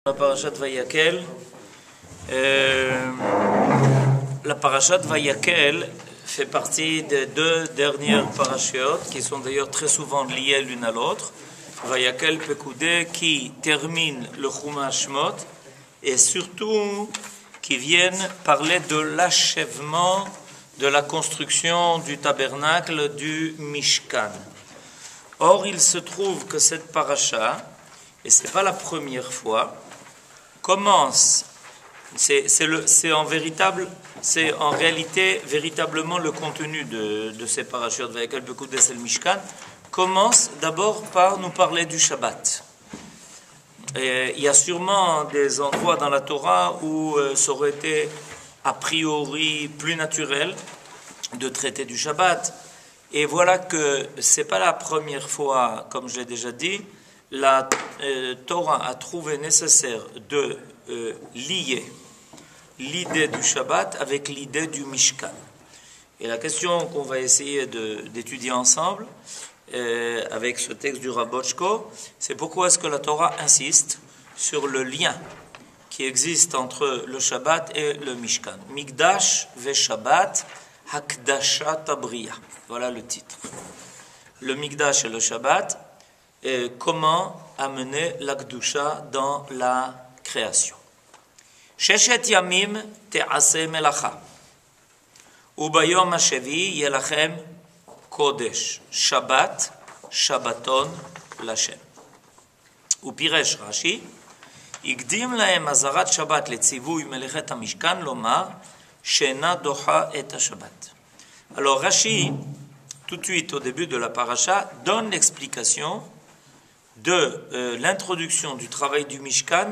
La parashat Vayakel, la parashat Vayakel fait partie des deux dernières parachiotes qui sont d'ailleurs très souvent liées l'une à l'autre. Vayakel Pekudé qui termine le Chumash Shmot et surtout qui viennent parler de l'achèvement de la construction du tabernacle du Mishkan. Or, il se trouve que cette parasha, et ce n'est pas la première fois, commence, c'est en réalité véritablement le contenu de ces parachutes Vayakel Pekudé et le Mishkan, commence d'abord par nous parler du Shabbat. Et il y a sûrement des endroits dans la Torah où ça aurait été a priori plus naturel de traiter du Shabbat. Et voilà que ce n'est pas la première fois, comme je l'ai déjà dit, la Torah a trouvé nécessaire de lier l'idée du Shabbat avec l'idée du Mishkan. Et la question qu'on va essayer d'étudier ensemble, avec ce texte du Rav Bochko, c'est pourquoi est-ce que la Torah insiste sur le lien qui existe entre le Shabbat et le Mishkan. Mikdash ve Shabbat, Hakdashat Abriya. Voilà le titre. Le Mikdash et le Shabbat, comment amener la Kedusha dans la création. Sheshet Yamim te'aseh melacha. Ubayom hashevi yelachem Kodesh, Shabbat, Shabbaton, Lashem. ופירש רש"י, הקדים להם אזהרת שבת לציווי מלאכת המשכן לומר שאינה דוחה את השבת. Alors Rashi, tout de suite au début de la paracha, donne l'explication de l'introduction du travail du Mishkan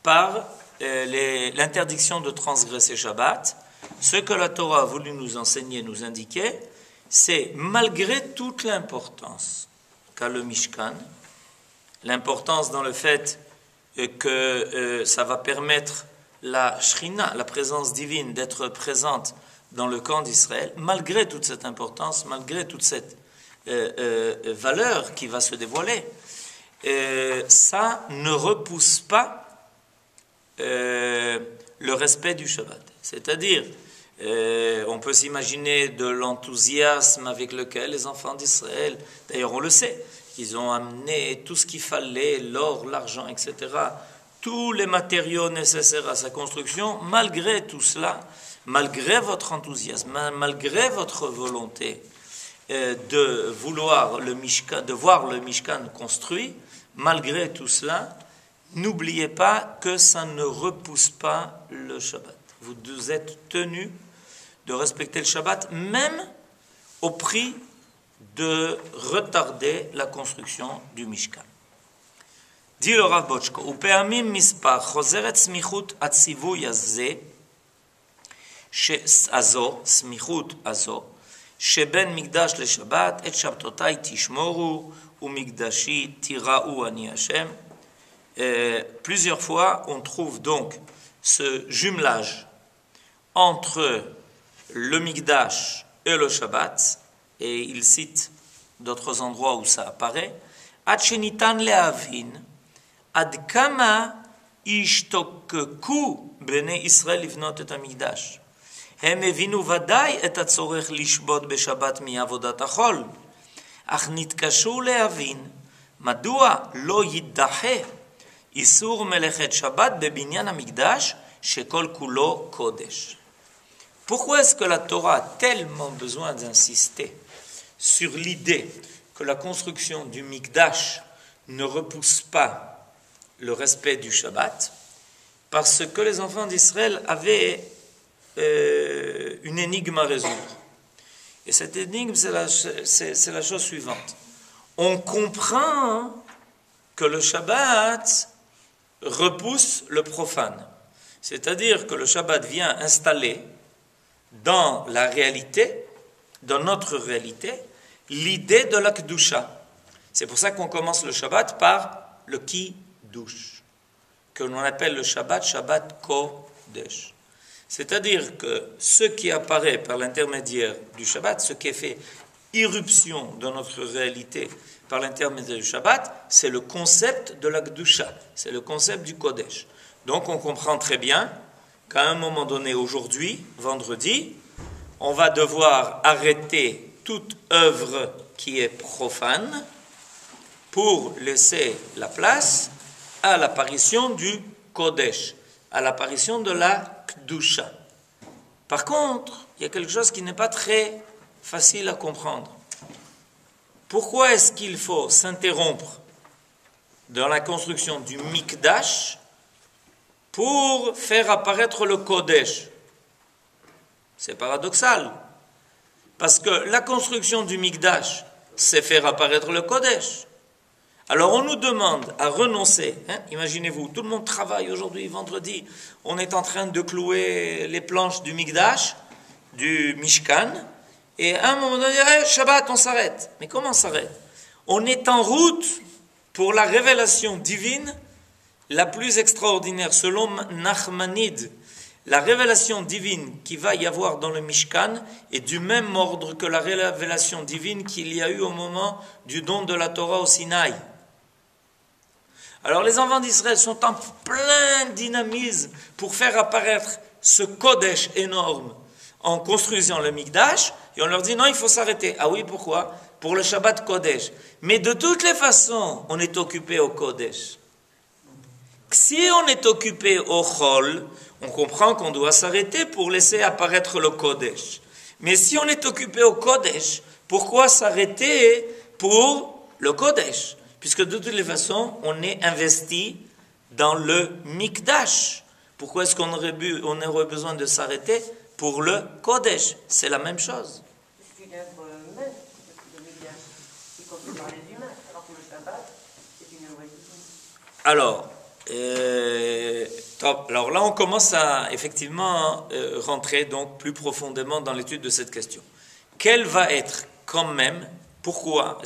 par l'interdiction de transgresser Shabbat. Ce que la Torah a voulu nous enseigner, nous indiquer, c'est malgré toute l'importance qu'a le Mishkan, l'importance dans le fait que ça va permettre la Shrina, la présence divine, d'être présente dans le camp d'Israël, malgré toute cette importance, malgré toute cette valeur qui va se dévoiler, ça ne repousse pas le respect du Shabbat. C'est-à-dire, on peut s'imaginer de l'enthousiasme avec lequel les enfants d'Israël, d'ailleurs on le sait, ils ont amené tout ce qu'il fallait, l'or, l'argent, etc., tous les matériaux nécessaires à sa construction. Malgré tout cela, malgré votre enthousiasme, malgré votre volonté de vouloir le Mishkan, de voir le Mishkan construit, malgré tout cela, n'oubliez pas que ça ne repousse pas le Shabbat. Vous êtes tenus de respecter le Shabbat, même au prix de retarder la construction du Mishkan. Dit le Rav Bochko, ופעמים מספר חוזרת סמיכות הציווי הזה, סמיכות הזו, שבין מקדש לשבת, את שבתותיי תשמורו, ומקדשי תיראו אני השם. Plusieurs fois, on trouve donc ce jumelage entre le Mikdash et le Shabbat, et il cite d'autres endroits où ça apparaît, עד שניתן להבין עד כמה השתוקקו בני ישראל לבנות את המקדש. הם הבינו ודאי את הצורך לשבות בשבת מעבודת החול, אך נתקשו להבין מדוע לא יידחה איסור מלאכת שבת בבניין המקדש שכל כולו קודש. Pourquoi est-ce que la Torah a tellement besoin d'insister sur l'idée que la construction du Mikdash ne repousse pas le respect du Shabbat? Parce que les enfants d'Israël avaient une énigme à résoudre. Et cette énigme, c'est la chose suivante. On comprend que le Shabbat repousse le profane. C'est-à-dire que le Shabbat vient installer dans la réalité, dans notre réalité, l'idée de la Kedusha. C'est pour ça qu'on commence le Shabbat par le Kiddush, que l'on appelle le Shabbat, Shabbat Kodesh. C'est-à-dire que ce qui apparaît par l'intermédiaire du Shabbat, ce qui est fait irruption de notre réalité par l'intermédiaire du Shabbat, c'est le concept de la Kedusha, c'est le concept du Kodesh. Donc on comprend très bien qu'à un moment donné, aujourd'hui, vendredi, on va devoir arrêter toute œuvre qui est profane pour laisser la place à l'apparition du Kodesh, à l'apparition de la Kedusha. Par contre, il y a quelque chose qui n'est pas très facile à comprendre. Pourquoi est-ce qu'il faut s'interrompre dans la construction du Mikdash pour faire apparaître le Kodesh? C'est paradoxal. Parce que la construction du Mikdash, c'est faire apparaître le Kodesh. Alors on nous demande à renoncer. Imaginez-vous, tout le monde travaille aujourd'hui, vendredi. On est en train de clouer les planches du Mikdash, du Mishkan. Et à un moment donné, Shabbat, on s'arrête. Mais comment on s'arrête? On est en route pour la révélation divine la plus extraordinaire. Selon Nachmanide, la révélation divine qu'il va y avoir dans le Mishkan est du même ordre que la révélation divine qu'il y a eu au moment du don de la Torah au Sinaï. Alors les enfants d'Israël sont en plein dynamisme pour faire apparaître ce Kodesh énorme en construisant le Mikdash, et on leur dit non, il faut s'arrêter. Ah oui, pourquoi? Pour le Shabbat Kodesh. Mais de toutes les façons, on est occupé au Kodesh. Si on est occupé au Chol, on comprend qu'on doit s'arrêter pour laisser apparaître le Kodesh. Mais si on est occupé au Kodesh, pourquoi s'arrêter pour le Kodesh? Puisque de toutes les façons, on est investi dans le Mikdash. Pourquoi est-ce qu'on aurait besoin de s'arrêter pour le Kodesh? C'est la même chose. C'est une œuvre humaine, le Mikdash. Il construit par les humains, alors que le Shabbat, c'est une œuvre divine. Alors là, on commence à effectivement rentrer donc plus profondément dans l'étude de cette question. Quelle va être quand même, pourquoi,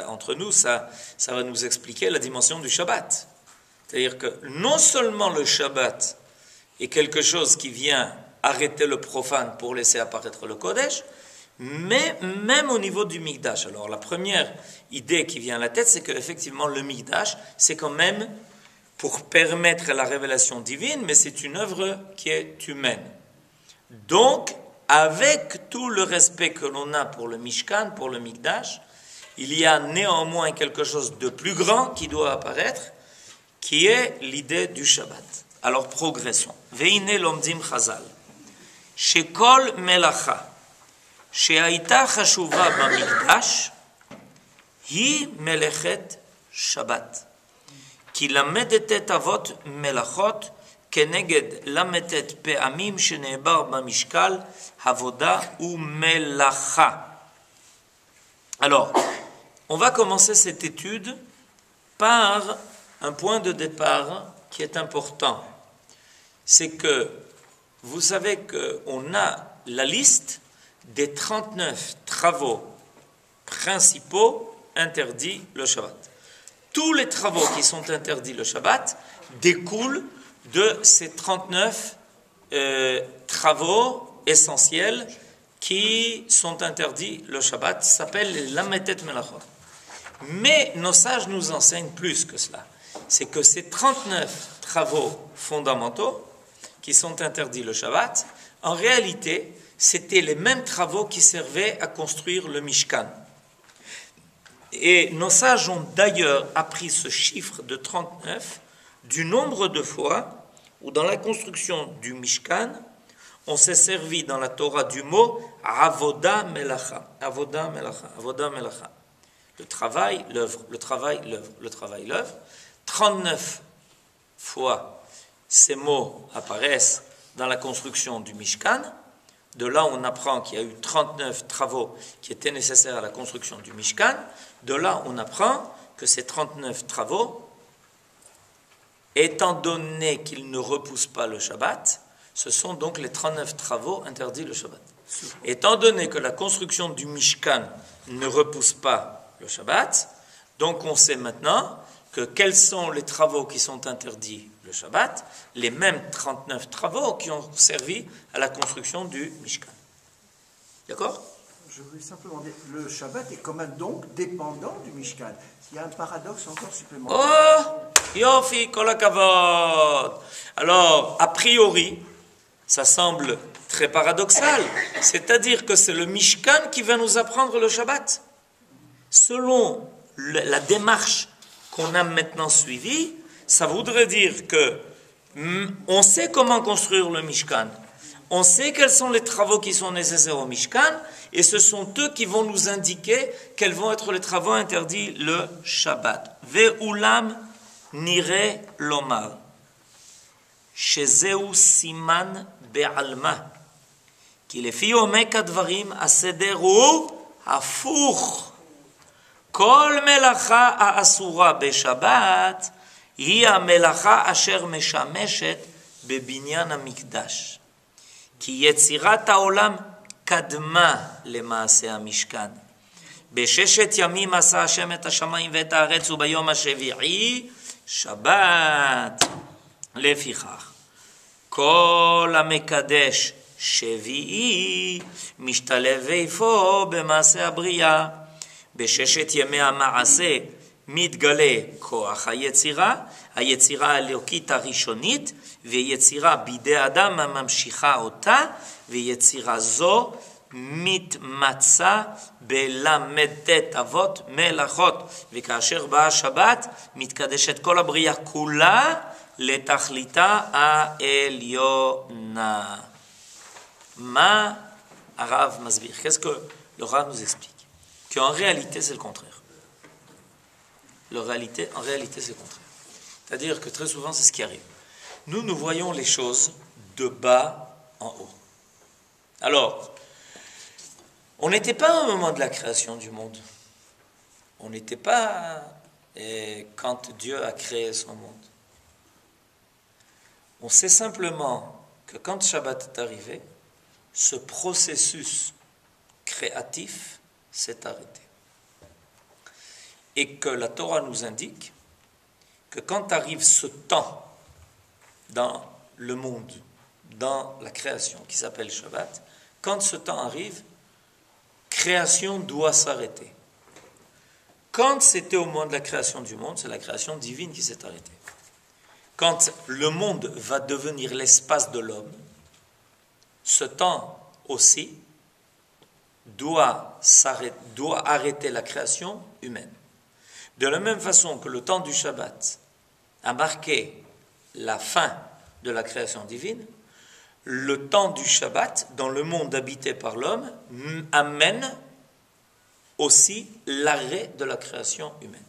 entre nous, ça va nous expliquer la dimension du Shabbat. C'est-à-dire que non seulement le Shabbat est quelque chose qui vient arrêter le profane pour laisser apparaître le Kodesh, mais même au niveau du Mikdash. Alors la première idée qui vient à la tête, c'est qu'effectivement le Mikdash, c'est quand même pour permettre la révélation divine, mais c'est une œuvre qui est humaine. Donc, avec tout le respect que l'on a pour le Mishkan, pour le Mikdash, il y a néanmoins quelque chose de plus grand qui doit apparaître, qui est l'idée du Shabbat. Alors progressons. Veine lomdim chazal. Shekol melacha. Shehaita chashuva bamikdash. Hi melechet Shabbat. כי למדת אבות מלאכות כנגד למדת פעמים שנעבר במשקל עבודה ומלאכה. Alors, on va commencer cette étude par un point de départ qui est important. C'est que vous savez qu'on a la liste des 39 travaux principaux interdits le Shabbat. Tous les travaux qui sont interdits le Shabbat découlent de ces 39 travaux essentiels qui sont interdits le Shabbat. Ça s'appelle les Lametet Melachot. Mais nos sages nous enseignent plus que cela. C'est que ces 39 travaux fondamentaux qui sont interdits le Shabbat, en réalité, c'était les mêmes travaux qui servaient à construire le Mishkan. Et nos sages ont d'ailleurs appris ce chiffre de 39 du nombre de fois où dans la construction du Mishkan, on s'est servi dans la Torah du mot Avoda Melacha. Avoda Melacha. Avoda Melacha. Le travail, l'œuvre. Le travail, l'œuvre. Le travail, l'œuvre. 39 fois ces mots apparaissent dans la construction du Mishkan. De là, on apprend qu'il y a eu 39 travaux qui étaient nécessaires à la construction du Mishkan. De là, on apprend que ces 39 travaux, étant donné qu'ils ne repoussent pas le Shabbat, ce sont donc les 39 travaux interdits le Shabbat. Étant donné que la construction du Mishkan ne repousse pas le Shabbat, donc on sait maintenant que quels sont les travaux qui sont interdits le Shabbat, les mêmes 39 travaux qui ont servi à la construction du Mishkan. D'accord ? Je voulais simplement dire, le Shabbat est quand même donc dépendant du Mishkan. Il y a un paradoxe encore supplémentaire. Oh, Yofi, kol hakavod. Alors, a priori, ça semble très paradoxal. C'est-à-dire que c'est le Mishkan qui va nous apprendre le Shabbat. Selon la démarche qu'on a maintenant suivie, ça voudrait dire que on sait comment construire le Mishkan. On sait quels sont les travaux qui sont nécessaires au Mishkan, et ce sont eux qui vont nous indiquer quels vont être les travaux interdits le Shabbat. Ve'ulam nire lomar. Shezeu siman be'alma. Ki lefi omek advarim aseder hu hafuch. Kol melacha ha'asura beShabbat hi המלאכה אשר משמשת בבניין המקדש. כי יצירת העולם קדמה למעשה המשכן. בששת ימים עשה השם את השמיים ואת הארץ וביום השביעי שבת. לפיכך, כל המקדש שביעי משתלב איפה במעשה הבריאה. בששת ימי המעשה מתגלה כוח היצירה, היצירה האלוקית הראשונית, ויצירה בידי אדם הממשיכה אותה, ויצירה זו מתמצה בל"ט אבות מלאכות, וכאשר באה השבת מתקדשת כל הבריאה כולה לתכליתה העליונה. מה הרב מסביר? Qu'est-ce que le Rav nous explique? Qu'en réalité c'est le contraire. En réalité, c'est le contraire. C'est-à-dire que très souvent, c'est ce qui arrive. Nous voyons les choses de bas en haut. Alors, on n'était pas au moment de la création du monde. On n'était pas quand Dieu a créé son monde. On sait simplement que quand Shabbat est arrivé, ce processus créatif s'est arrêté. Et que la Torah nous indique que quand arrive ce temps dans le monde, dans la création qui s'appelle Shabbat, quand ce temps arrive, création doit s'arrêter. Quand c'était au moment de la création du monde, c'est la création divine qui s'est arrêtée. Quand le monde va devenir l'espace de l'homme, ce temps aussi doit arrêter la création humaine. De la même façon que le temps du Shabbat a marqué la fin de la création divine, le temps du Shabbat, dans le monde habité par l'homme, amène aussi l'arrêt de la création humaine.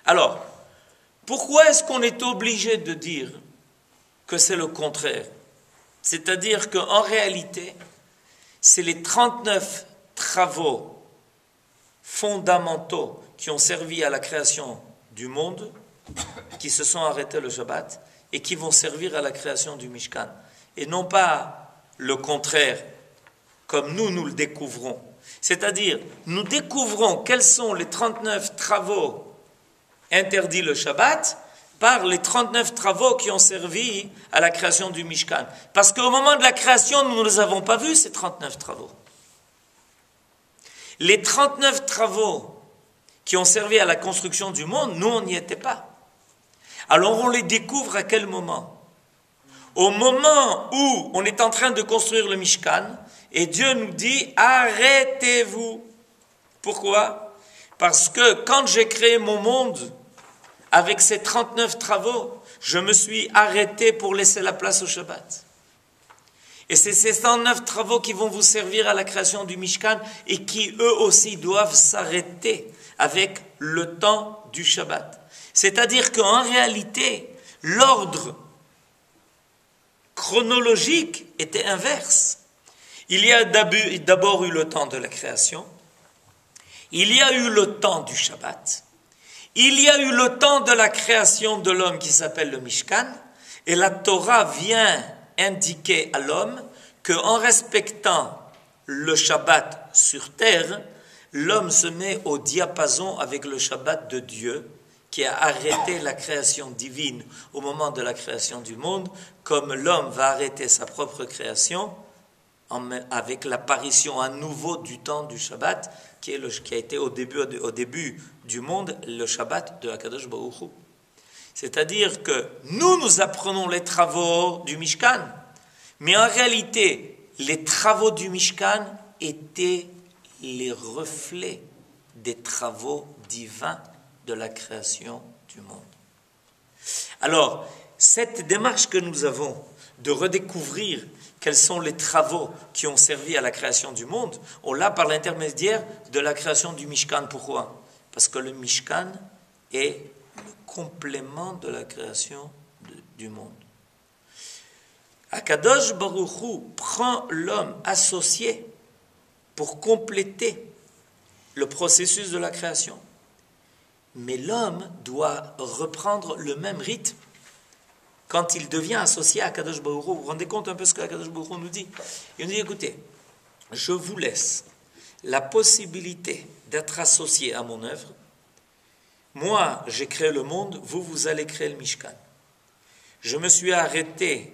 Alors, pourquoi est-ce qu'on est obligé de dire que c'est le contraire? C'est-à-dire qu'en réalité, c'est les 39 travaux fondamentaux qui ont servi à la création du monde, qui se sont arrêtés le Shabbat, et qui vont servir à la création du Mishkan. Et non pas le contraire, comme nous le découvrons. C'est-à-dire, nous découvrons quels sont les 39 travaux interdits le Shabbat, par les 39 travaux qui ont servi à la création du Mishkan. Parce qu'au moment de la création, nous ne les avons pas vus, ces 39 travaux. Les 39 travaux qui ont servi à la construction du monde, nous, on n'y était pas. Alors, on les découvre à quel moment? Au moment où on est en train de construire le Mishkan, et Dieu nous dit, arrêtez-vous. Pourquoi? Parce que quand j'ai créé mon monde, avec ces 39 travaux, je me suis arrêté pour laisser la place au Shabbat. Et c'est ces 109 travaux qui vont vous servir à la création du Mishkan et qui, eux aussi, doivent s'arrêter avec le temps du Shabbat. C'est-à-dire qu'en réalité, l'ordre chronologique était inverse. Il y a d'abord eu le temps de la création, il y a eu le temps du Shabbat, il y a eu le temps de la création de l'homme qui s'appelle le Mishkan, et la Torah vient indiquer à l'homme qu'en respectant le Shabbat sur terre, l'homme se met au diapason avec le Shabbat de Dieu, qui a arrêté la création divine au moment de la création du monde, comme l'homme va arrêter sa propre création avec l'apparition à nouveau du temps du Shabbat, qui a été au début du monde, le Shabbat de Akadosh Baruch Hu. C'est-à-dire que nous apprenons les travaux du Mishkan, mais en réalité, les travaux du Mishkan étaient les reflets des travaux divins de la création du monde. Alors, cette démarche que nous avons de redécouvrir quels sont les travaux qui ont servi à la création du monde, on l'a par l'intermédiaire de la création du Mishkan. Pourquoi? Parce que le Mishkan est le complément de la création du monde. Akadosh Baruch Hu prend l'homme associé pour compléter le processus de la création. Mais l'homme doit reprendre le même rythme quand il devient associé à Akadosh Baruch Hu. Vous vous rendez compte un peu ce que Akadosh Baruch Hu nous dit? Il nous dit, écoutez, je vous laisse la possibilité d'être associé à mon œuvre. Moi, j'ai créé le monde, vous allez créer le Mishkan. Je me suis arrêté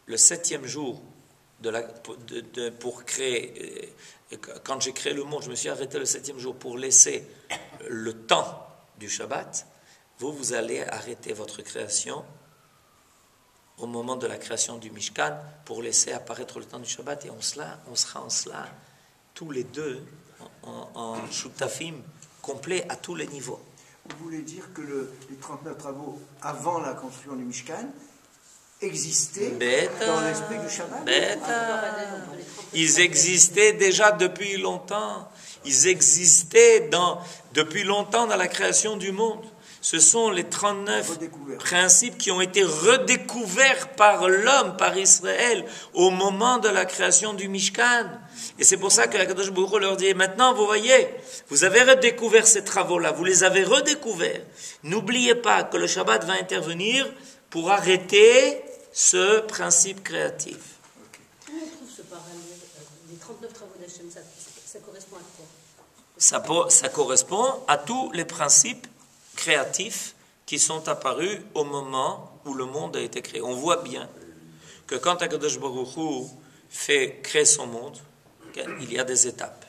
le 7e jour pour créer... Quand j'ai créé le monde, je me suis arrêté le 7e jour pour laisser le temps du Shabbat. Vous allez arrêter votre création au moment de la création du Mishkan pour laisser apparaître le temps du Shabbat, et on sera en cela tous les deux en shutafim complet à tous les niveaux. Vous voulez dire que les 39 travaux avant la construction du Mishkan existaient dans l'esprit du Shabbat? Ils existaient déjà depuis longtemps. Ils existaient depuis longtemps dans la création du monde. Ce sont les 39 principes qui ont été redécouverts par l'homme, par Israël, au moment de la création du Mishkan. Et c'est pour ça que Akadosh Baruch Hu leur dit, maintenant, vous voyez, vous avez redécouvert ces travaux-là, vous les avez redécouverts. N'oubliez pas que le Shabbat va intervenir pour arrêter ce principe créatif. Où on trouve ce parallèle des 39 travaux d'Hachem? Ça correspond à quoi? Ça correspond à tous les principes créatifs qui sont apparus au moment où le monde a été créé. On voit bien que quand Akadosh Baruch Hu fait créer son monde, il y a des étapes.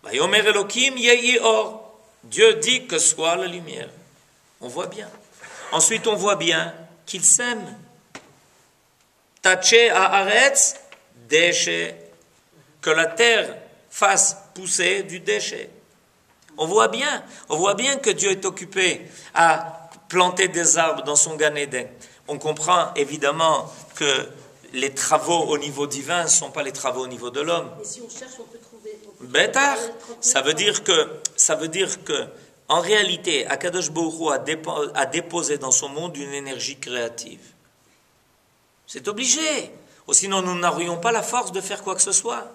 Vayomer Elokim yehi or. Dieu dit que soit la lumière. On voit bien. Ensuite, on voit bien qu'il sème. Taché haaretz déchet. Que la terre fasse pousser du déchet. On voit bien que Dieu est occupé à planter des arbres dans son Gan Eden. On comprend évidemment que les travaux au niveau divin ne sont pas les travaux au niveau de l'homme. Et si on cherche, on peut trouver... Bétar, ça veut dire que en réalité, Akadosh Baruch Hu a déposé dans son monde une énergie créative. C'est obligé. Ou sinon, nous n'aurions pas la force de faire quoi que ce soit.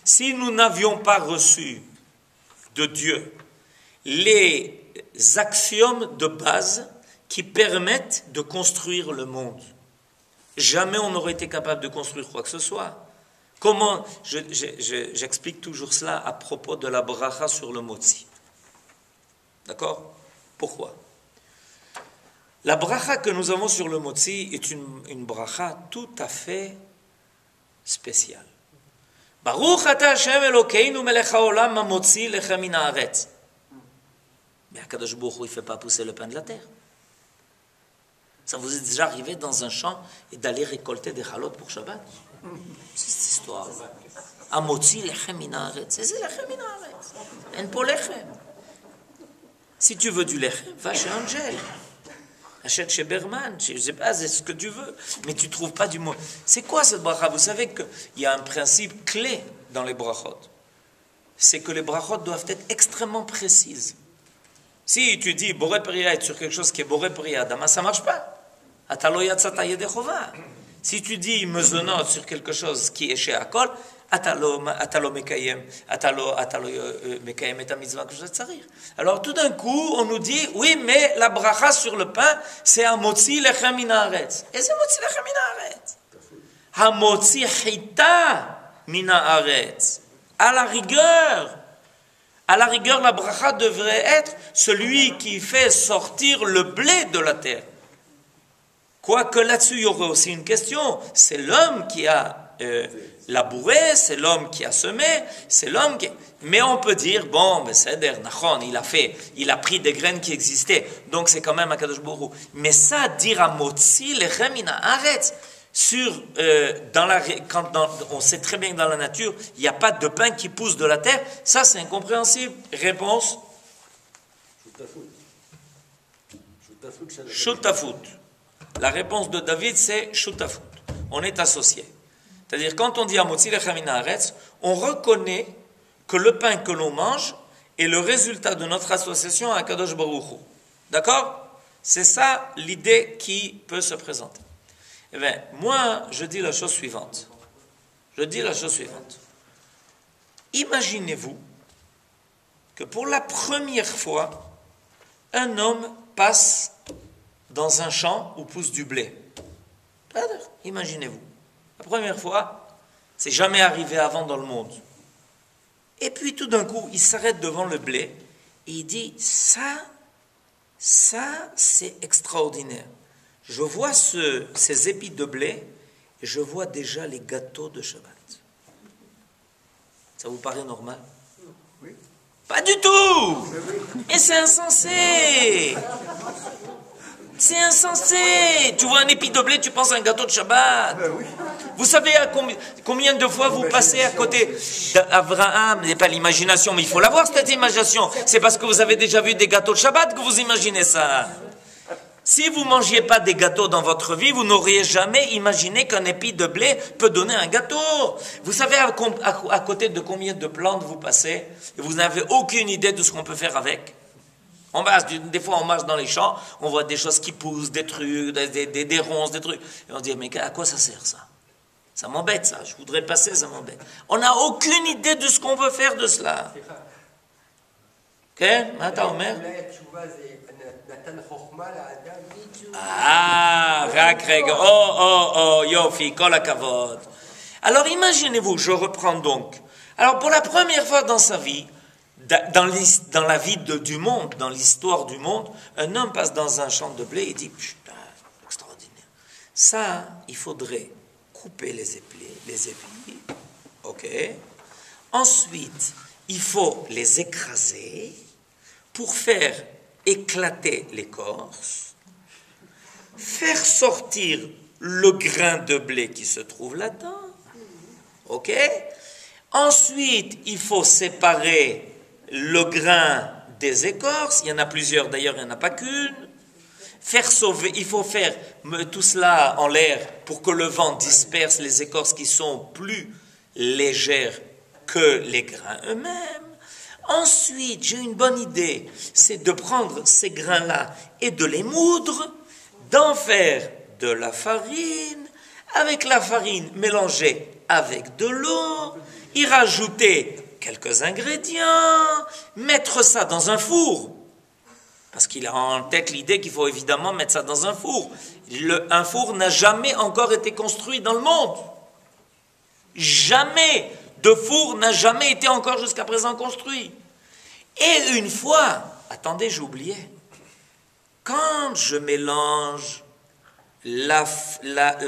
Si nous n'avions pas reçu de Dieu les axiomes de base qui permettent de construire le monde, jamais on n'aurait été capable de construire quoi que ce soit. Comment j'explique toujours cela à propos de la bracha sur le motzi. D'accord? Pourquoi? La bracha que nous avons sur le motzi est une bracha tout à fait spéciale. Baruch ata Hashem Elokeinu melech haolam hamotzi lechem min haaretz. Mais Akadosh Baruch Hu, il ne fait pas pousser le pain de la terre. Ça vous est déjà arrivé dans un champ et d'aller récolter des chalotes pour Shabbat? C'est cette histoire. Hamotzi lechem min haaretz. C'est lechem min haaretz. En po lechem. Si tu veux du lechem, va chez Angel. Achète chez Berman, je ne sais pas, c'est ce que tu veux, mais tu ne trouves pas du mot. C'est quoi cette bracha? Vous savez qu'il y a un principe clé dans les brachot. C'est que les brachot doivent être extrêmement précises. Si tu dis Boré Priya sur quelque chose qui est Boré Priya, ça ne marche pas. Atalo yatzata yedechova. Si tu dis Mezonot sur quelque chose qui est chez Akol, Atalo mekayem et mitzvah que je tzarir. Alors tout d'un coup, on nous dit, oui, mais la bracha sur le pain, c'est hamotzi lechem min haaretz. Et c'est hamotzi lechem min haaretz. Hamotzi chita min haaretz. À la rigueur, la bracha devrait être celui qui fait sortir le blé de la terre. Quoique là-dessus, il y aurait aussi une question. C'est l'homme qui a labouré, c'est l'homme qui a semé, c'est l'homme qui... Mais on peut dire, bon, ben c'est Nachon, il a pris des graines qui existaient, donc c'est quand même Akadosh Baruch Hu. Mais ça, dire à Motzi, lechem min haaretz, on sait très bien que dans la nature, il n'y a pas de pain qui pousse de la terre, ça c'est incompréhensible. Réponse? Shutafut. La réponse de David, c'est Shutafut. On est associés. C'est-à-dire, quand on dit Amotzi lechem min haaretz, on reconnaît que le pain que l'on mange est le résultat de notre association à Kadosh Baruch Hu. D'accord? C'est ça l'idée qui peut se présenter. Eh bien, moi, je dis la chose suivante. Imaginez-vous que pour la première fois, un homme passe dans un champ où pousse du blé. Imaginez-vous. La première fois, c'est jamais arrivé avant dans le monde. Et puis tout d'un coup, il s'arrête devant le blé et il dit, ça c'est extraordinaire. Je vois ces épis de blé et je vois déjà les gâteaux de Shabbat. Ça vous paraît normal? Oui. Pas du tout! Et c'est insensé! C'est insensé! Tu vois un épi de blé, tu penses à un gâteau de Shabbat. Oui. Vous savez combien de fois vous passez à côté d'Abraham? Ce n'est pas l'imagination, mais il faut l'avoir cette imagination. C'est parce que vous avez déjà vu des gâteaux de Shabbat que vous imaginez ça. Si vous ne mangiez pas des gâteaux dans votre vie, vous n'auriez jamais imaginé qu'un épi de blé peut donner un gâteau. Vous savez à côté de combien de plantes vous passez et vous n'avez aucune idée de ce qu'on peut faire avec. Des fois, on marche dans les champs, on voit des choses qui poussent, des trucs, des ronces, des trucs. Et on se dit, mais à quoi ça sert ça? Ça m'embête ça, je voudrais passer, ça m'embête. On n'a aucune idée de ce qu'on peut faire de cela. Ok? Attends, Omer. Yofi, kol hakavod. Alors imaginez-vous, je reprends donc. Alors pour la première fois dans sa vie, dans la vie du monde, dans l'histoire du monde, un homme passe dans un champ de blé et dit, putain, extraordinaire. Ça, il faudrait couper les épis, ok. Ensuite, il faut les écraser pour faire éclater l'écorce, faire sortir le grain de blé qui se trouve là-dedans, ok. Ensuite, il faut séparer le grain des écorces, il y en a plusieurs d'ailleurs, il n'y en a pas qu'une. Faire sauver, il faut faire tout cela en l'air pour que le vent disperse les écorces qui sont plus légères que les grains eux-mêmes. Ensuite, j'ai une bonne idée, c'est de prendre ces grains-là et de les moudre, d'en faire de la farine, avec la farine mélangée avec de l'eau, y rajouter quelques ingrédients, mettre ça dans un four. Parce qu'il a en tête l'idée qu'il faut évidemment mettre ça dans un four. Un four n'a jamais encore été construit dans le monde. Jamais de four n'a jamais été encore jusqu'à présent construit. Et une fois, attendez, j'ai oublié, quand je mélange la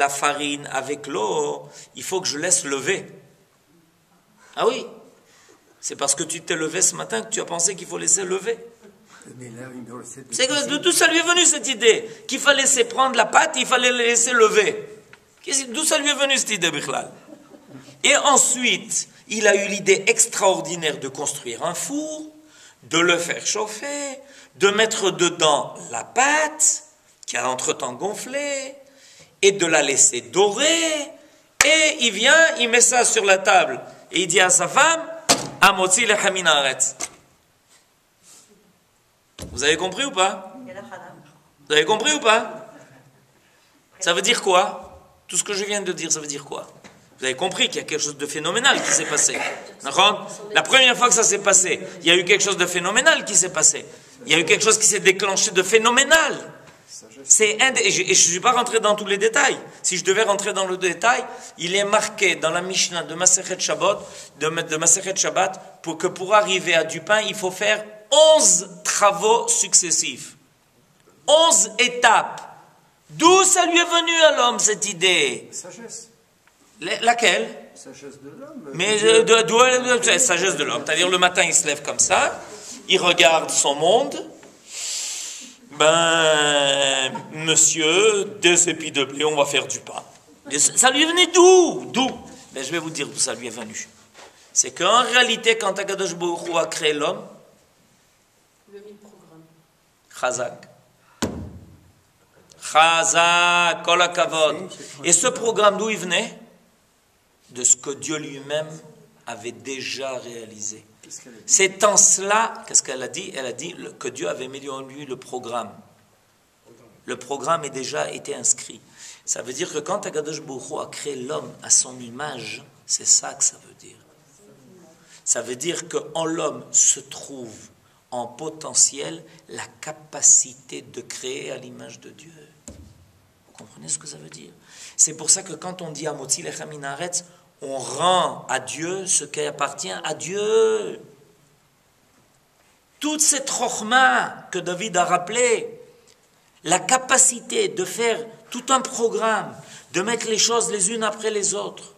farine avec l'eau, il faut que je laisse lever. Ah oui, c'est parce que tu t'es levé ce matin que tu as pensé qu'il faut laisser lever. C'est d'où ça lui est venu cette idée? Qu'il fallait laisser prendre la pâte, il fallait la laisser lever. D'où ça lui est venu cette idée, Bichlal? Et ensuite, il a eu l'idée extraordinaire de construire un four, de le faire chauffer, de mettre dedans la pâte, qui a entre-temps gonflé, et de la laisser dorer. Et il vient, il met ça sur la table, et il dit à sa femme, Amotzi lechem min haaretz. Vous avez compris ou pas? Vous avez compris ou pas? Ça veut dire quoi? Tout ce que je viens de dire, ça veut dire quoi? Vous avez compris qu'il y a quelque chose de phénoménal qui s'est passé. La première fois que ça s'est passé, il y a eu quelque chose de phénoménal qui s'est passé. Il y a eu quelque chose qui s'est déclenché de phénoménal. Et je ne suis pas rentré dans tous les détails. Si je devais rentrer dans le détail, il est marqué dans la Mishnah de Masechet Shabbat que pour arriver à du pain, il faut faire 11 travaux successifs. 11 étapes. D'où ça lui est venu à l'homme cette idée? Sagesse. Laquelle? Sagesse de l'homme. Mais sagesse de l'homme. C'est-à-dire le matin, il se lève comme ça, il regarde son monde. Ben, monsieur, 2 épis de blé, on va faire du pain. Et ça lui est venu d'où? Ben, je vais vous dire d'où ça lui est venu. C'est qu'en réalité, quand Akadosh Baruch Hu a créé l'homme, le programme. Chazak. Chazak, kol hakavod. Et ce programme, d'où il venait? De ce que Dieu lui-même avait déjà réalisé. C'est en cela, qu'est-ce qu'elle a dit? Elle a dit que Dieu avait mis en lui le programme. Le programme est déjà été inscrit. Ça veut dire que quand Akadosh Baruch Hu a créé l'homme à son image, c'est ça que ça veut dire. Ça veut dire qu'en l'homme se trouve en potentiel la capacité de créer à l'image de Dieu. Vous comprenez ce que ça veut dire? C'est pour ça que quand on dit Amotzi lechem min haaretz, on rend à Dieu ce qui appartient à Dieu. Toute cette chokhma que David a rappelé, la capacité de faire tout un programme, de mettre les choses les unes après les autres,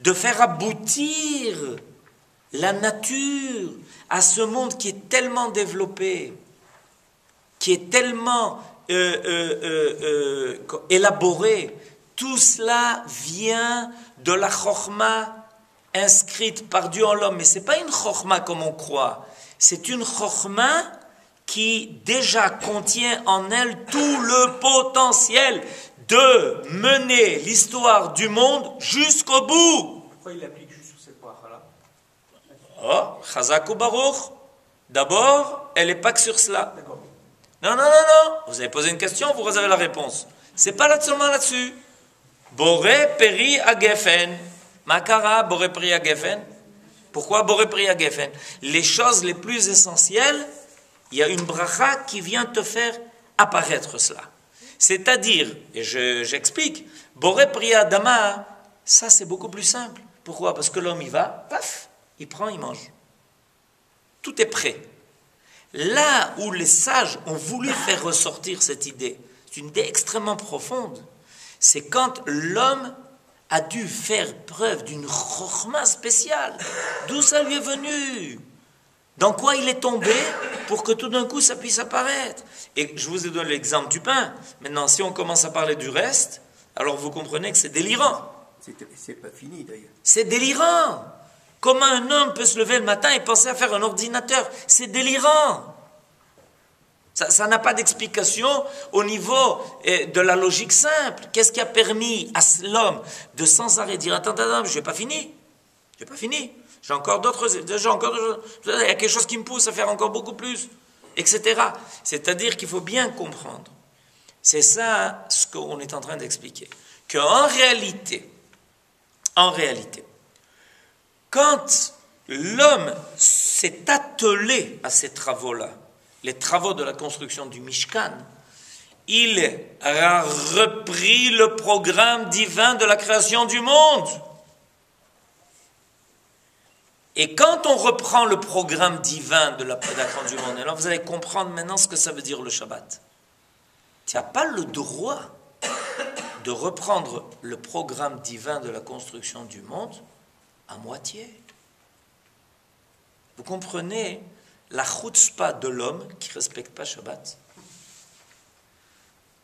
de faire aboutir la nature à ce monde qui est tellement développé, qui est tellement élaboré, tout cela vient de la chokhma inscrite par Dieu en l'homme. Mais ce n'est pas une chokhma comme on croit. C'est une chokhma qui déjà contient en elle tout le potentiel de mener l'histoire du monde jusqu'au bout. Pourquoi il l'applique juste sur cette bracha-là? Oh, Chazak ou Baruch. D'abord, elle n'est pas que sur cela. Non. Vous avez posé une question, vous avez la réponse. C'est pas seulement là-dessus. Boré peri agefen. Makara boré peri agefen. Pourquoi boré peri agefen? Les choses les plus essentielles, il y a une bracha qui vient te faire apparaître cela. C'est-à-dire, et j'explique, boré peri adama, ça c'est beaucoup plus simple. Pourquoi? Parce que l'homme il va, paf, il prend, il mange. Tout est prêt. Là où les sages ont voulu faire ressortir cette idée, c'est une idée extrêmement profonde, c'est quand l'homme a dû faire preuve d'une chokhma spéciale. D'où ça lui est venu? Dans quoi il est tombé pour que tout d'un coup ça puisse apparaître? Et je vous ai donné l'exemple du pain. Maintenant, si on commence à parler du reste, alors vous comprenez que c'est délirant. C'est pas fini d'ailleurs. C'est délirant. Comment un homme peut se lever le matin et penser à faire un ordinateur? C'est délirant. Ça n'a pas d'explication au niveau de la logique simple. Qu'est-ce qui a permis à l'homme de sans arrêt dire attends, je n'ai pas fini. J'ai encore d'autres choses. Il y a quelque chose qui me pousse à faire encore beaucoup plus, etc. C'est-à-dire qu'il faut bien comprendre. C'est ça ce qu'on est en train d'expliquer. Qu'en réalité, quand l'homme s'est attelé à ces travaux-là, les travaux de la construction du Mishkan, il a repris le programme divin de la création du monde. Et quand on reprend le programme divin de la création du monde, alors vous allez comprendre maintenant ce que ça veut dire le Shabbat. Tu n'as pas le droit de reprendre le programme divin de la construction du monde à moitié. Vous comprenez la chutzpah de l'homme qui ne respecte pas Shabbat?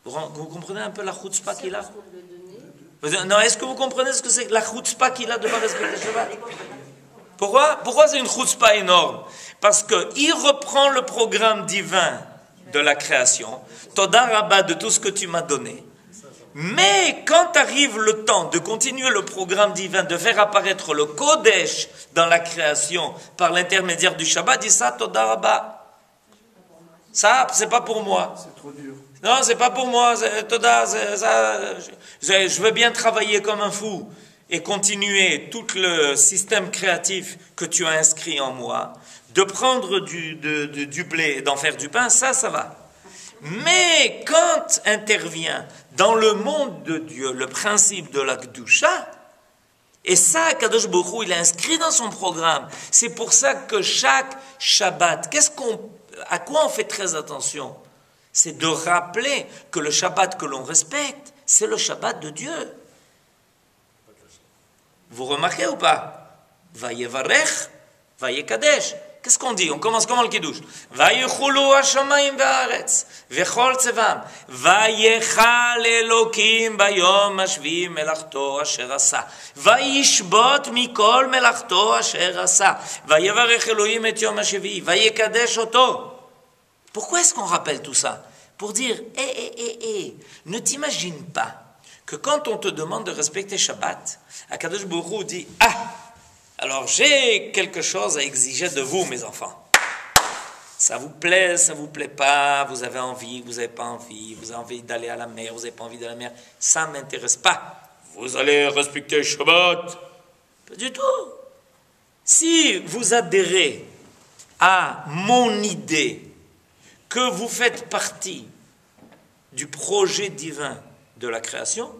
Vous comprenez un peu la chutzpah qu'il a? Non, est-ce que vous comprenez ce que c'est la chutzpah qu'il a de ne pas respecter Shabbat? Pourquoi c'est une chutzpah énorme? Parce qu'il reprend le programme divin de la création, Toda Rabba de tout ce que tu m'as donné. Mais quand arrive le temps de continuer le programme divin, de faire apparaître le Kodesh dans la création par l'intermédiaire du Shabbat, dit ça, Toda Rabba. Ça, c'est pas pour moi. C'est trop dur. Non, c'est pas pour moi. Toda, je veux bien travailler comme un fou et continuer tout le système créatif que tu as inscrit en moi, de prendre du blé et d'en faire du pain, ça va. Mais quand intervient dans le monde de Dieu le principe de la Kedusha, et ça, Kadosh Baruch Hu, il a inscrit dans son programme. C'est pour ça que chaque Shabbat, à quoi on fait très attention? C'est de rappeler que le Shabbat que l'on respecte, c'est le Shabbat de Dieu. Vous remarquez ou pas? Vayevarech, vayekadesh. Qu'est-ce qu'on dit? On commence comment le kiddush? Vayechulu hashamayim va'aretz, vechol tzevam, vayechal Elokim bayom hashvi melachto asher asa, vayishbot mikol melachto asher asa, vayevarech Elohim et yom hashevi, vayekadesh oto. Pourquoi est-ce qu'on rappelle tout ça? Pour dire, ne t'imagine pas que quand on te demande de respecter Shabbat, Akadosh Baruch Hu dit, alors j'ai quelque chose à exiger de vous, mes enfants. Ça vous plaît pas, vous avez envie, vous n'avez pas envie, vous avez envie d'aller à la mer, vous n'avez pas envie d'aller à la mer, ça ne m'intéresse pas. Vous allez respecter Shabbat. Pas du tout. Si vous adhérez à mon idée, que vous faites partie du projet divin de la création,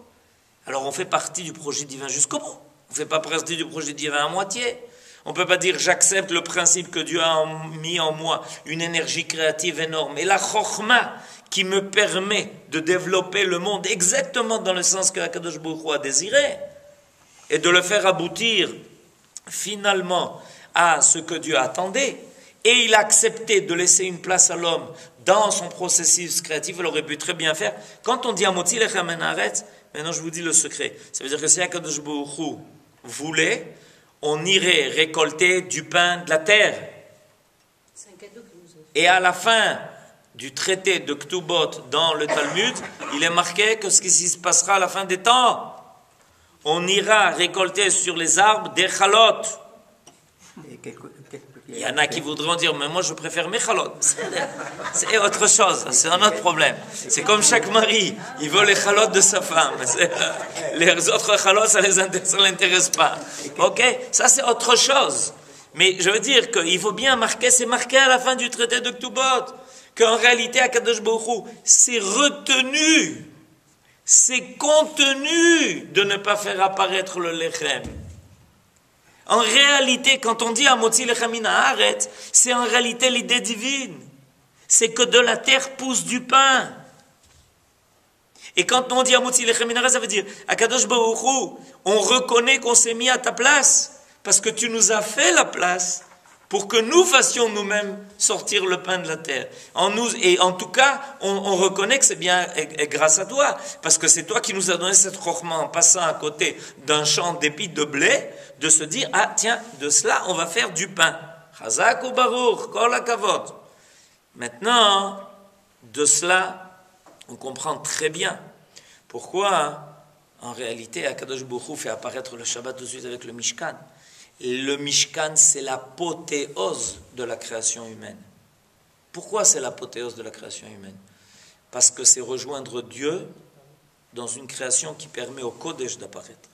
alors on fait partie du projet divin jusqu'au bout. On ne fait pas partie du projet divin à moitié. On ne peut pas dire j'accepte le principe que Dieu a mis en moi une énergie créative énorme. Et la chokhma qui me permet de développer le monde exactement dans le sens que Akadosh Baruch Hu a désiré et de le faire aboutir finalement à ce que Dieu attendait. Et il a accepté de laisser une place à l'homme dans son processus créatif. Il aurait pu très bien faire. Quand on dit Amotzi lechem min haaretz, maintenant je vous dis le secret. Ça veut dire que si Akadosh Baruch Hu voulait, on irait récolter du pain de la terre. C'est un cadeau qu'il nous offre. Et à la fin du traité de Ktubot dans le Talmud, il est marqué que ce qui se passera à la fin des temps, on ira récolter sur les arbres des chalot. Il y en a qui voudront dire, mais moi je préfère mes chalot. C'est autre chose, c'est un autre problème. C'est comme chaque mari, il veut les chalot de sa femme. Les autres chalot, ça ne l'intéresse pas. Ok, ça c'est autre chose. Mais je veux dire qu'il faut bien marquer, c'est marqué à la fin du traité de Ktubot, qu'en réalité, Akadosh Baruch Hu, c'est retenu, c'est contenu de ne pas faire apparaître le lechem. En réalité, quand on dit Amotzi lechem min haaretz, c'est en réalité l'idée divine. C'est que de la terre pousse du pain. Et quand on dit Amotzi lechem min haaretz, ça veut dire Akadosh Baruch Hu, on reconnaît qu'on s'est mis à ta place parce que tu nous as fait la place pour que nous fassions nous-mêmes sortir le pain de la terre. Et en tout cas, on reconnaît que c'est bien et grâce à toi, parce que c'est toi qui nous as donné cette chokhma en passant à côté d'un champ d'épis de blé, de se dire, tiens, de cela, on va faire du pain. Chazak ou baruch, kol hakavod. Maintenant, de cela, on comprend très bien pourquoi, en réalité, Akadosh Baruch Hu fait apparaître le Shabbat tout de suite avec le Mishkan. Le Mishkan, c'est l'apothéose de la création humaine. Pourquoi c'est l'apothéose de la création humaine? Parce que c'est rejoindre Dieu dans une création qui permet au Kodesh d'apparaître.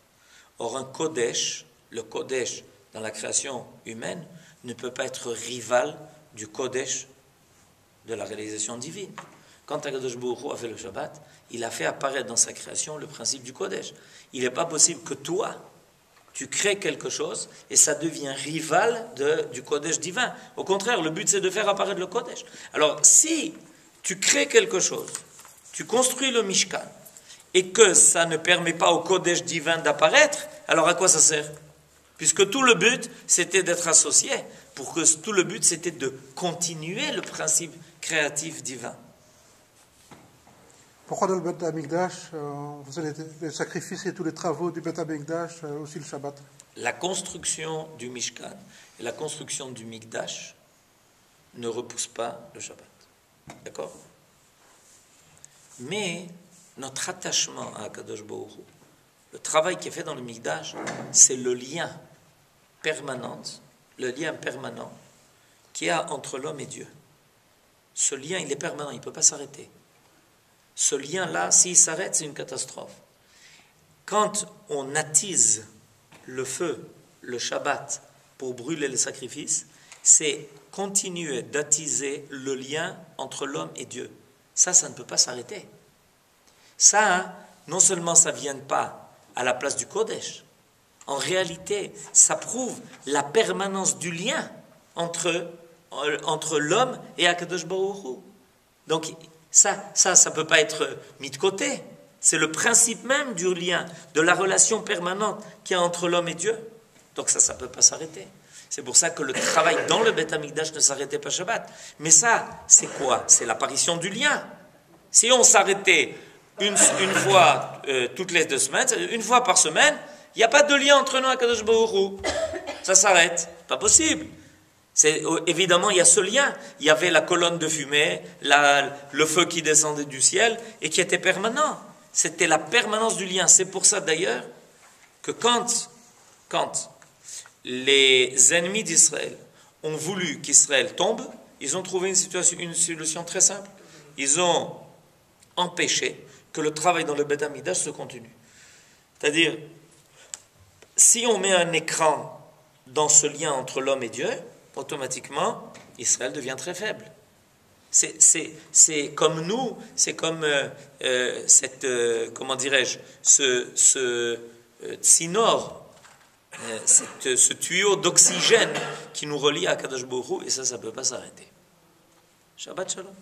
Or, un Kodesh, le Kodesh dans la création humaine, ne peut pas être rival du Kodesh de la réalisation divine. Quand Akadosh Baruch Hu a fait le Shabbat, il a fait apparaître dans sa création le principe du Kodesh. Il n'est pas possible que toi, tu crées quelque chose et ça devient rival du Kodesh divin. Au contraire, le but c'est de faire apparaître le Kodesh. Alors, si tu crées quelque chose, tu construis le Mishkan et que ça ne permet pas au Kodesh divin d'apparaître, alors à quoi ça sert? Puisque tout le but c'était d'être associé, pour que tout le but c'était de continuer le principe créatif divin. Pourquoi dans le Beth Amikdash, on faisait les sacrifices et tous les travaux du Beth Amikdash, aussi le Shabbat? La construction du Mishkan et la construction du Mikdash ne repoussent pas le Shabbat. D'accord? Mais notre attachement à Akadosh Baruch Hu, le travail qui est fait dans le Mikdash, c'est le lien permanent qu'il y a entre l'homme et Dieu. Ce lien, il est permanent, il ne peut pas s'arrêter. Ce lien-là, s'il s'arrête, c'est une catastrophe. Quand on attise le feu, le Shabbat, pour brûler les sacrifices, c'est continuer d'attiser le lien entre l'homme et Dieu. Ça ne peut pas s'arrêter. Ça, non seulement ça ne vient pas à la place du Kodesh, en réalité, ça prouve la permanence du lien entre l'homme et Akadosh Baruch Hu. Donc, ça peut pas être mis de côté. C'est le principe même du lien, de la relation permanente qu'il y a entre l'homme et Dieu. Donc ça ne peut pas s'arrêter. C'est pour ça que le travail dans le Beth Amikdash ne s'arrêtait pas Shabbat. Mais ça, c'est quoi? C'est l'apparition du lien. Si on s'arrêtait une fois toutes les 2 semaines, une fois par semaine, il n'y a pas de lien entre nous et Kadosh Baruch Hu. Ça s'arrête. Pas possible. Évidemment, il y a ce lien. Il y avait la colonne de fumée, le feu qui descendait du ciel et qui était permanent. C'était la permanence du lien. C'est pour ça d'ailleurs que quand les ennemis d'Israël ont voulu qu'Israël tombe, ils ont trouvé une solution très simple. Ils ont empêché que le travail dans le Beth Amikdash se continue. C'est-à-dire, si on met un écran dans ce lien entre l'homme et Dieu, automatiquement, Israël devient très faible. C'est comme nous, c'est comme comment dirais-je, ce tsinor, ce tuyau d'oxygène qui nous relie à Kadosh Baruch Hu, et ça ne peut pas s'arrêter. Shabbat Shalom.